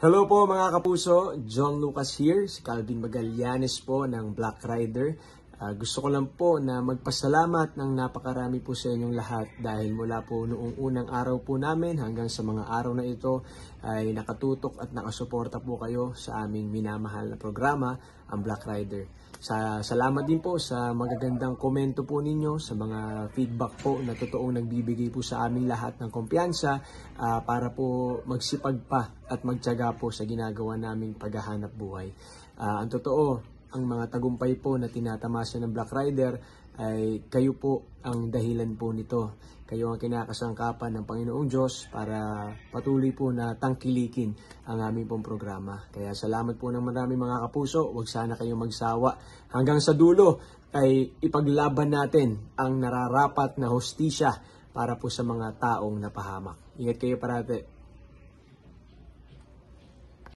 Hello po mga kapuso, John Lucas here, si Calvin Magallanes po ng Black Rider. Gusto ko lang po na magpasalamat ng napakarami po sa inyong lahat dahil mula po noong unang araw po namin hanggang sa mga araw na ito ay nakatutok at nakasuporta po kayo sa aming minamahal na programa, ang Black Rider. Salamat din po sa magagandang komento po ninyo, sa mga feedback po na totoong nagbibigay po sa aming lahat ng kumpiyansa para po magsipag pa at magtiyaga po sa ginagawa naming paghahanap buhay. Ang totoo, ang mga tagumpay po na tinatamasa ng Black Rider ay kayo po ang dahilan po nito. Kayo ang kinakasangkapan ng Panginoong Diyos para patuloy po na tangkilikin ang aming pong programa. Kaya salamat po ng marami mga kapuso. Huwag sana kayong magsawa. Hanggang sa dulo ay ipaglaban natin ang nararapat na hustisya para po sa mga taong napahamak. Ingat kayo parate.